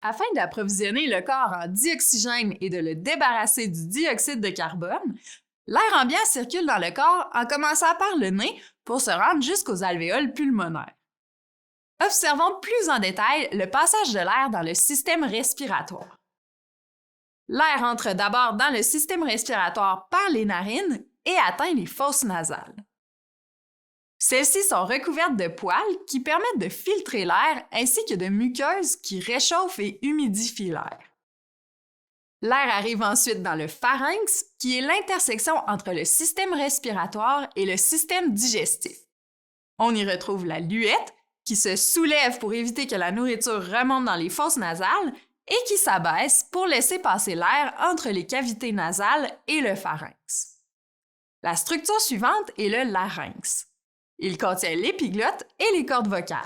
afin d'approvisionner le corps en dioxygène et de le débarrasser du dioxyde de carbone, l'air ambiant circule dans le corps en commençant par le nez pour se rendre jusqu'aux alvéoles pulmonaires. Observons plus en détail le passage de l'air dans le système respiratoire. L'air entre d'abord dans le système respiratoire par les narines et atteint les fosses nasales. Celles-ci sont recouvertes de poils qui permettent de filtrer l'air ainsi que de muqueuses qui réchauffent et humidifient l'air. L'air arrive ensuite dans le pharynx, qui est l'intersection entre le système respiratoire et le système digestif. On y retrouve la luette, qui se soulève pour éviter que la nourriture remonte dans les fosses nasales et qui s'abaisse pour laisser passer l'air entre les cavités nasales et le pharynx. La structure suivante est le larynx. Il contient l'épiglotte et les cordes vocales.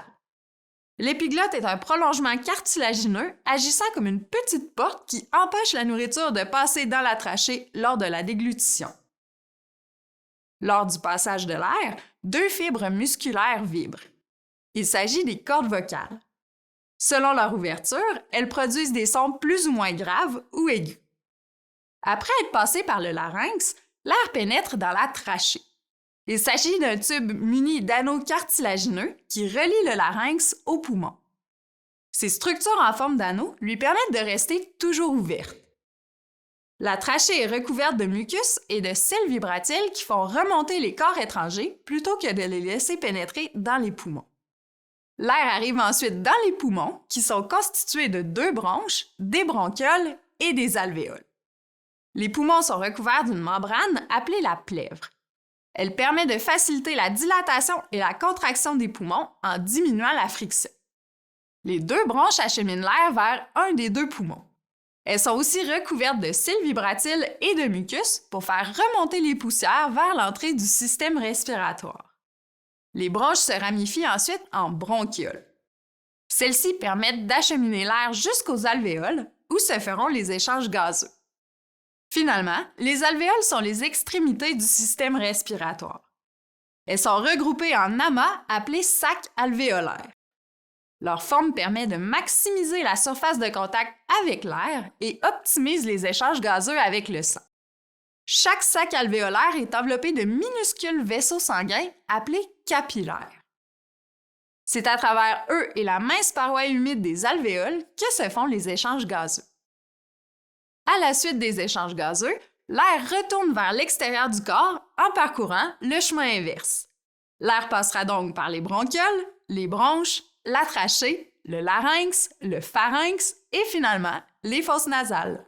L'épiglotte est un prolongement cartilagineux agissant comme une petite porte qui empêche la nourriture de passer dans la trachée lors de la déglutition. Lors du passage de l'air, 2 fibres musculaires vibrent. Il s'agit des cordes vocales. Selon leur ouverture, elles produisent des sons plus ou moins graves ou aigus. Après être passé par le larynx, l'air pénètre dans la trachée. Il s'agit d'un tube muni d'anneaux cartilagineux qui relie le larynx au poumon. Ces structures en forme d'anneaux lui permettent de rester toujours ouvertes. La trachée est recouverte de mucus et de cils vibratiles qui font remonter les corps étrangers plutôt que de les laisser pénétrer dans les poumons. L'air arrive ensuite dans les poumons qui sont constitués de 2 bronches, des bronchioles et des alvéoles. Les poumons sont recouverts d'une membrane appelée la plèvre. Elle permet de faciliter la dilatation et la contraction des poumons en diminuant la friction. Les 2 bronches acheminent l'air vers un des 2 poumons. Elles sont aussi recouvertes de cils vibratiles et de mucus pour faire remonter les poussières vers l'entrée du système respiratoire. Les bronches se ramifient ensuite en bronchioles. Celles-ci permettent d'acheminer l'air jusqu'aux alvéoles où se feront les échanges gazeux. Finalement, les alvéoles sont les extrémités du système respiratoire. Elles sont regroupées en amas appelés sacs alvéolaires. Leur forme permet de maximiser la surface de contact avec l'air et optimise les échanges gazeux avec le sang. Chaque sac alvéolaire est enveloppé de minuscules vaisseaux sanguins appelés capillaires. C'est à travers eux et la mince paroi humide des alvéoles que se font les échanges gazeux. À la suite des échanges gazeux, l'air retourne vers l'extérieur du corps en parcourant le chemin inverse. L'air passera donc par les bronchioles, les bronches, la trachée, le larynx, le pharynx et finalement les fosses nasales.